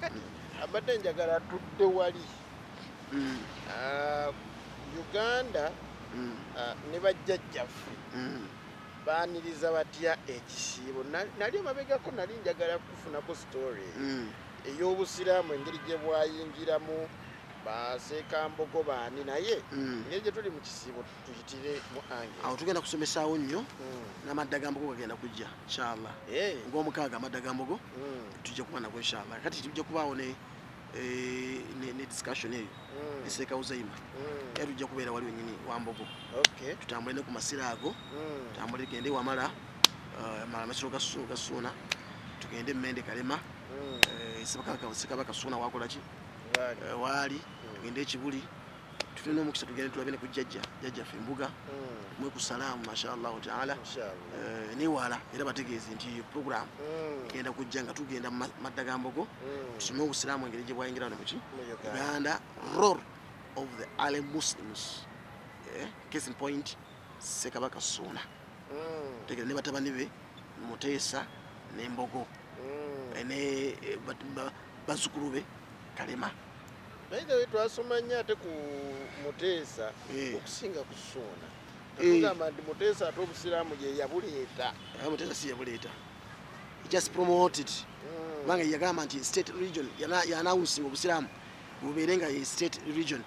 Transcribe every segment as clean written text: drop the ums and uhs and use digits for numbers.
kakati abadde njagala tudde wali Uganda ne bajjajjaffe baaniriza batya ekisiibo. Nali amabegako nali njagala kufunako story ey'obusiraamu engeri gye bwayingiramu baseekambogo baani naye engeri gye tuli mu kisiibo tuyitire mu ange awo tugenda kusomesaawo nnyo n'amadda ga mbogo gagenda kujja inshallah ng'omukaaga amadda ga mbogo tujja kuba nago inshallah kati tujja kubaawo ne discussion eyo eseeka uzayima era tujja kubeera wali wennyini wa mbogo tutambule ne ku masira ago tutambule tugende wamala amasiro ga Ssuuna tugende Mmende Kalema Ssekabaka Ssuuna wakola ki waali tugende Ekibuli tufune n'omukisa tugende tulabe ne ku jjajjaffe Embuga mwe ku salaamu mashallah taala newala era bategeeze nti program genda kujja nga tugenda madda ga mbogo tusome obusiraamu engeri gye bwayingira ne muki Uganda role of the early Muslims case in point Ssekabaka Ssuuna tegera ne batabani be Muteesa n'Embogo ne bazzukulu be Kalema naye twasoma nnyo ate ku Muteesa okusinga ku Ssuuna tugamba nti Muteesa ate obusiraamu gye yabuleeta Muteesa si yabuleeta he just promoted kubanga yagamba nti state region yanawunsinga obusiraamu bubeere nga ye state region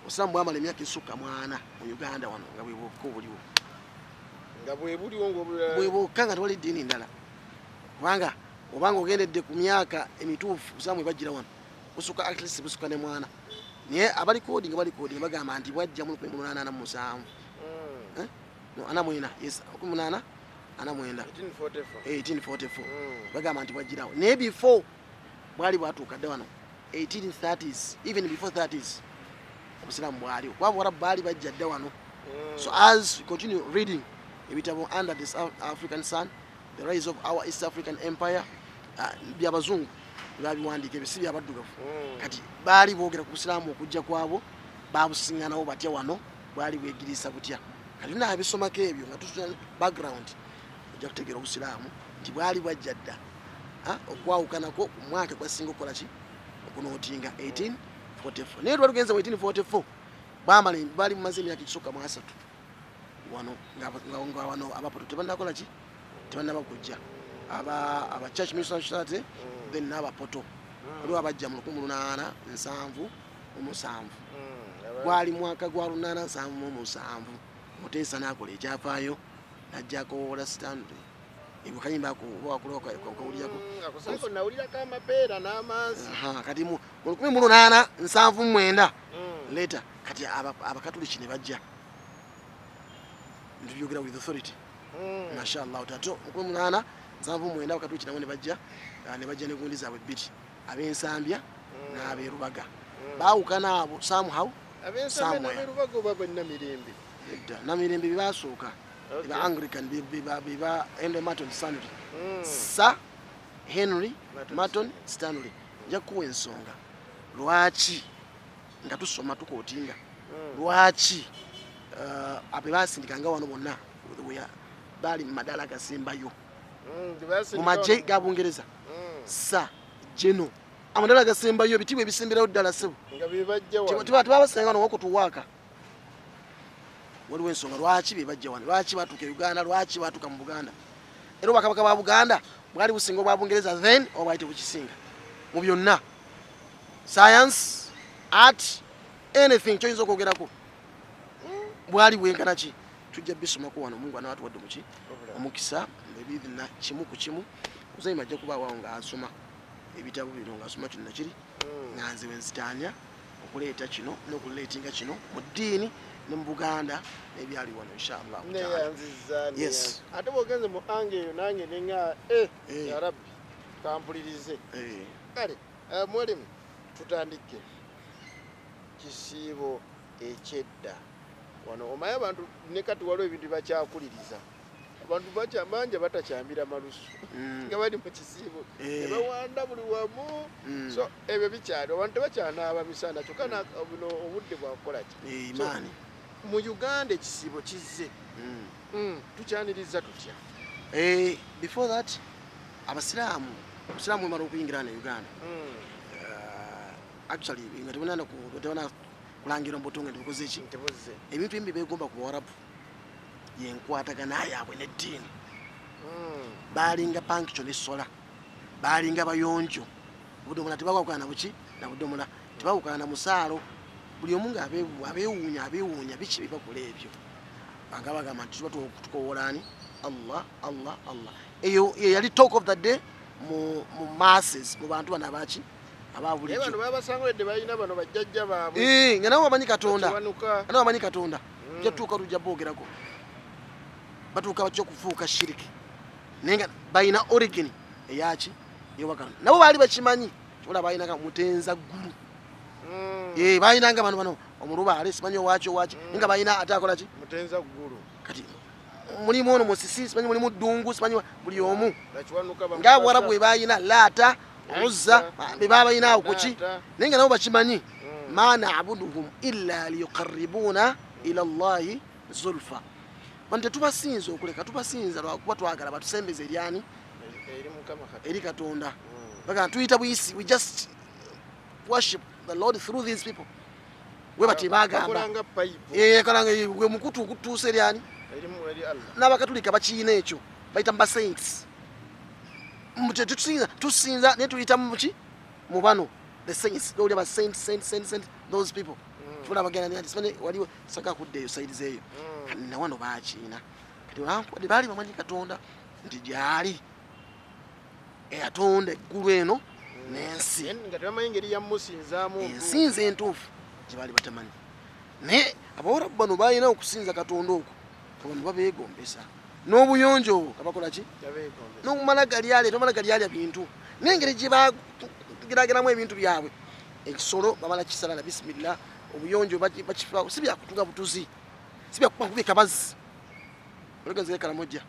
obusiraamu bwamala emyaka esukka 40 mu Uganda wano nga bwebwokka obuliwo nga bwebuliwo bwebwokka nga tewali ddiini ndala kubanga obanga ogendedde ku myaka emituufu obusiraamu bwebajjira wano busukka at least busukka ne mwana naye abali coding bagamba nti bwajja mu 1887 no ana mwena yes 18 ana mwenda 1844 bagamba nti bwajjirawo naye before bwali bwatuuka dde wano 1830s even before 30s obusiraamu bwaliwo kuba Abarabu baali bajja dde wano. So as we continue reading ebitabo under this African sun, the rise of our East African empire, byabazungu babiwandiika ebisi byabaddugavu kati baali boogera ku busiraamu okujja kwabo babusinganawo batya wano bwali bwegirisa butya kati naabisomako ebyo nga tusula background ojja kutegeera obusiraamu nti bwali bwajja dda okwawukanako ku mwaka gwasinga okukola ki okunootinga 1844 naye twalugenza mu 1844 baali mumaze emyaka ekisukka mu 3 wano nga wano abapoto tebannakola ki tebannabakujja aba church mission society then n'abapoto waliwo abajja mu 1877 gwali mwaka gwa 1877 Muteesa n'akola ekyafaayo n'ajjako wola stand ebukayimba kuwulirako akusako nawulirako amapeera n'amaazi kati mu 1879 later kati abakatoliki ne bajja ndiyogera with authority mashallah tato 1879 abakatoliki nabo ne bajja ne gundi zaabwe bbiri ab'ensambya n'abeerubaga baawukana abo somehow ab'ensambya n'abeerubaga oba bannamirembe namirembe bibasooka biba Anglican biba Henry Martin Stanley Sir Henry Martin Stanley njakuwa ensonga lwaki nga tusoma tukootinga lwaki abe basindikanga wano bonna bali mu madala gasembayo mu magye ga Bungereza Sir General amadala gasembayo bitibwe ebisemberayo ddala sebo tebabasanga wano okutuwaaka waliwo ensonga lwaki bebajja wano lwaki batuuka Uganda lwaki batuuka mu Buganda era bakabaka ba Buganda bwali businga obwa Bungereza then obwayite bukisinga mu byonna science art anything kyoyinza okwogerako bwali bwenkana ki tujja bisomako wano Mungu anaatuwadde muki omukisa ebidina kimu ku kimu uzayima ajja kuba awo nga asoma ebitabo bino nga asoma kyonna kiri nga nze wenzitaanya okuleeta kino n'okuleetinga kino mu ddiini ne mu Buganda ebyali wano inshallah yes ate bwogenze mu ange eyo nange nenga ya rabbi kampulirize kale mwalimu tutandike kisiibo ekyedda wano omaye abantu ne kati waliwo ebintu bakyakuliriza abantu banja batakyambira malusu nga bali mu kisiibo ne bawanda buli wamu so ebyo bikyali abantu tebakyanaaba misana kyokka buno obudde bwakukola ki imaani mu Uganda ekisiibo kizze tukyaniriza tutya before that obusiraamu bwemala okuyingira ne Uganda actually nga tebona kulangira mbotonga ndikoze ki ebintu embi begomba ku Waarabu yenkwatagana yaabwe n'eddiini balinga pankyo n'essola balinga bayonjo budomola tebawukana buki na budomola tebawukana musaalo buli omu nga abeewuunya biki bibakola ebyo banga bagamba nti tuba tukowoolani Allah eyo yali talk of the day mu masses mu bantu bano abaki ababulijjo bano babasangwedde balina bano bajjajja baabwe nga nabo bamanyi Katonda jatuuka tujja boogerako batuuka batya okufuuka shiriki naye nga balina origin eyaki ey'Obwakatonda nabo baali bakimanyi kyola balinanga mutenza ggulu balinanga bano omulubaale simanyi owaki nga balina ate akola ki mutenza ggulu kati mulimu ono musisi simanyi mulimu ddungu simanyi buli omu nga Abawarabu bwe balina Laata Uzza be babalinawo kuki naye nga nabo bakimanyi ma na'buduhum illa liyuqarribuna ila Allahi zulfa bano tetubasinza okuleka tubasinza lwakuba twagala batusembeze eryani eri Katonda bagamba tuyita buyisi we just worship the Lord through these people we bati bagamba kalanga we mukutu kutuuse eryani n'Abakatulika bakiina ekyo bayita mba saints tusinza naye tuyita muki mu bano the saints gawuli aba saint those people tubona bagenda nti simanyi waliwo saka kuddeeyo saidi zeeyo na wano bakiina kati wankwadde baali bamanyi Katonda nti gyali eyatonda eggulu eno n'ensi nga tebamanyi engeri yamusinzaamu ensinza entuufu gye baali batamanyi naye Abawarabu bano balina okusinza Katonda okwo abantu babeegombesa n'obuyonjo obwo kabakola ki n'okumala galyalya bintu n'engeri gye bageraageramu ebintu byabwe ekisolo bamala kisalala bisimillah obuyonjo bakifaawo si byakutuga butuzi si byakubakubye kabazi ologenzeko Kalamojja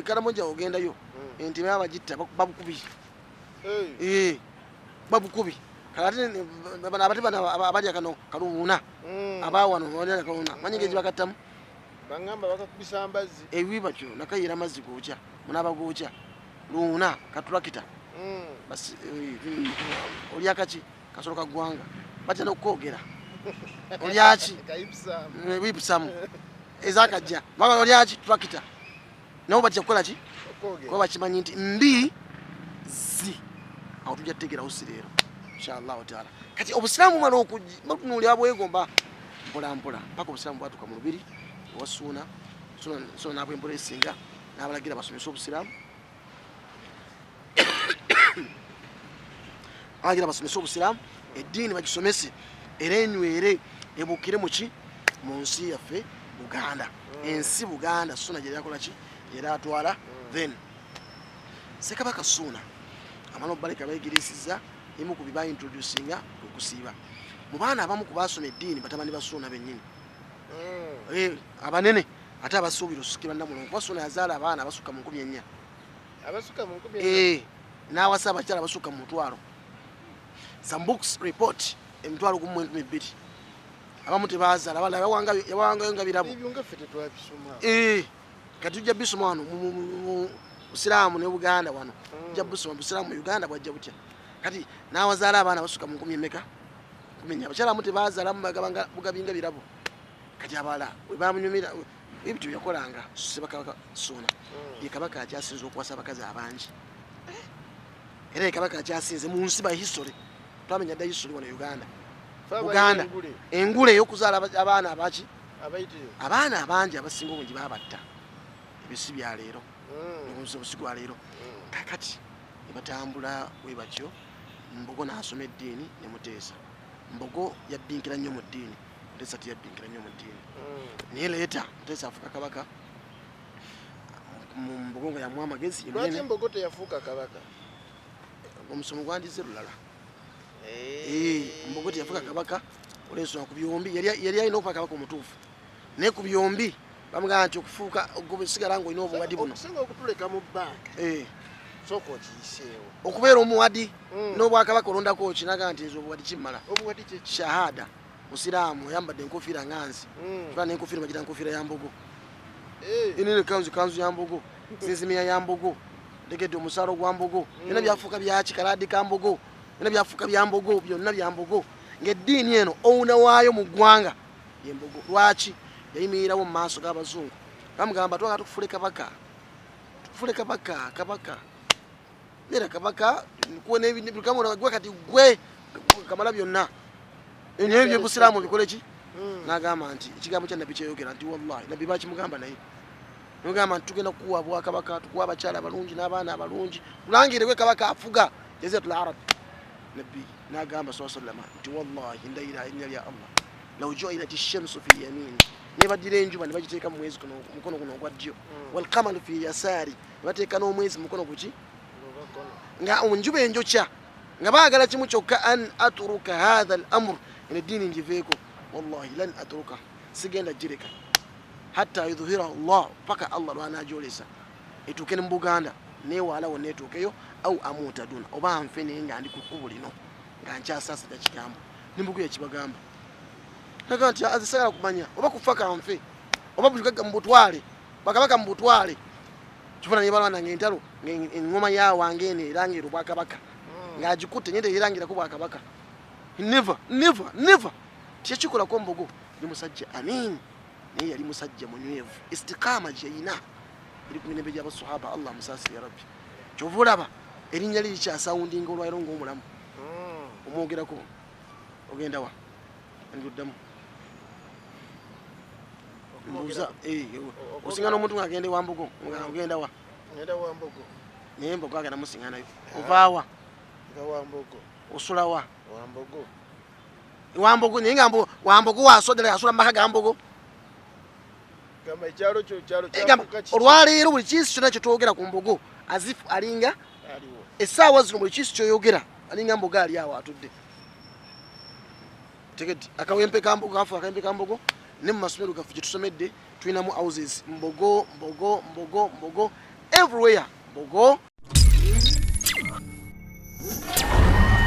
Kalamojja ogendayo enti baba bagitta babukubi babukubi kalate abati bano abalya kano kaluuna abawano balya kaluuna manyi ngeri bakattamu bangamba bakakubisa amazzi ebibi bakyo nakayira amazzi gookya munaba gookya luuna katulakita basi olyakaki kasolo kaggwanga batya n'okwogera olyaki wipusamu ezakajja baga olyaki tulakita nabo bajja kukola ki kuba bakimanyi nti mbi awo tujja tutegeerawo si leero inshallah taala kati obusiraamu mwana okunuulira bwegomba mpolampola mpaka obusiraamu bwatuuka mu lubiri wasuuna suna nabwempola esinga n'abalagira basomesa obusiraamu abalagira basomesa obusiraamu eddiini bagisomese era enywere ebuukire muki mu nsi yaffe Buganda ensi Buganda Suuna gye yakola ki era atwala then Ssekabaka Suuna amala obbaleka bayigirisiza emu ku biba introducinga okusiiba mu baana abamu ku basoma eddiini batabani ba Suuna bennyini abanene ate abasuubira osusukira Nnamulongo kuba Suuna yazaala abaana abasukka mu 400 n'awasa abakyala abasukka mu 1,000 some books report 1,200 abamu tebazaala abala yawangayo nga birabo kati tujja bisoma wano mu Busiraamu ne Buganda wano tujja busoma Busiraamu mu Uganda bwajja butya kati n'awazaala abaana abasukka mu 10 abakyala abamu tebazaala bugabinga birabo kati abala we bamunyumira ebintu byakolanga Ssekabaka Suuna ye kabaka akyasinze okuwasa abakazi abangi era ye kabaka akyasinze mu nsi ba history twamenya dda history wano Uganda engule ey'okuzaala abaana abaki abaana abangi abasinga obungi babatta ebisi bya leero obusigo bwa leero kakati ne batambula we batyo Mbogo n'asoma eddiini ne Muteesa Mbogo yabbinkira nnyo mu ddiini Muteesa teyabbinkira nnyo mu ddiini naye leeta Muteesa afuuka kabaka Mbogo nga yamuwa amagezi lwaki Mbogo teyafuuka kabaka omusomo gwandize lulala Mbogo teyafuuka kabaka olw'ensonga ku byombi yali alina okuba kabaka omutuufu naye ku byombi bamugamba nti okufuuka osigala ng'olina obuwadi buno okusinga okutuleka mu bbanka sooka okiyiseewo okubeera omuwadi n'obwakabaka olondako kinagamba nti nze obuwadi kimmala obuwadi kye shahada musiraamu oyambadde enkofiira nganzi kiba n'enkofiira bagira nkofiira ya Mbogo enene kanzu ya Mbogo zinzimiya ya Mbogo ntegedde omusaalo gwa Mbogo byonna byafuuka byaki kalaadi ka Mbogo byonna byafuuka byambogo, byonna byambogo. Ng'eddiini eno owuna waayo mu ggwanga yembogo. Lwaki? Yayimirirawo mu maaso g'abazungu bamugamba twagala tukufule kabaka, tukufule kabaka era kabaka nkuwe n'ebintu gwe kati gwe kamala byonna ebyo by'obusiraamu bikole ki? N'agamba nti ekigambo kya nabbi kyeyogera nti wallahi nabbi bakimugamba naye n'ogamba nti tugenda kukuwa bwakabaka, tukuwa abakyala abalungi n'abaana abalungi, tulangire gwe kabaka afuga jaziiratul arab. Nabbi n'agamba sallallahu alayhi wa sallam nti wallahi ndayira erinnya lya Allah law ju'ilati shamsu fi yamini, ne baddira enjuba ne bagiteeka mu mwezi mukono guno ogwa ddyo, wal qamaru fi yasari, ne bateeka n'omwezi mukono guki nga enjuba enjokya, nga baagala kimu kyokka, an atruka hadha al amr, ene ddiini ngiveeko, wallahi lan atruka, sigenda gireka hatta yudhhira Allah, paka Allah lwanagyolesa etuuke ne mu Buganda neewaalawo neetuukeyo, au amuuta duna, oba nfe naye nga ndi ku kkubo lino nga nkyasaasira kigambo nimbuguya kibagamba. Naga nti azisagala kumanya oba kufa kanfe oba buligaga mbutwale bakabaka mbutwale kifuna nibalwana ng'entalo engoma yawange eno erangira obwakabaka ng'agikutte nyende erangira ku bwakabaka. Never tekikolako mbogo. Ni musajja amin, naye yali musajja munywevu, istiqama gyeyina eri ku mirembe gy'abasahaba. Allah musaasire ya rabbi. Kyova olaba erinnya liri kyasawundinga olwaliro ng'omulamu omwogerako ogenda wa nduddamu mbuuza osinga n'omuntu ng'agenda ewa mbogo nga ogenda wa naye mbogo agenda musinga nayo ovaawa osula wa wambogo naye nga wambogo wasodera yasula mu maka ga mbogo. Olwaleero buli kiisi kyonna kyetwogera ku mbogo azifu alinga essaawa zino buli kiisi kyoyogera alinga mbogo ali awo atudde. Tegedde akawempe ka mbogo kafu akawempe ka mbogo ne mu masomero gaffe gye tusomedde tulinamu houses mbogo everywhere mbogo.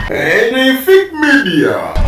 Entandikwa Media.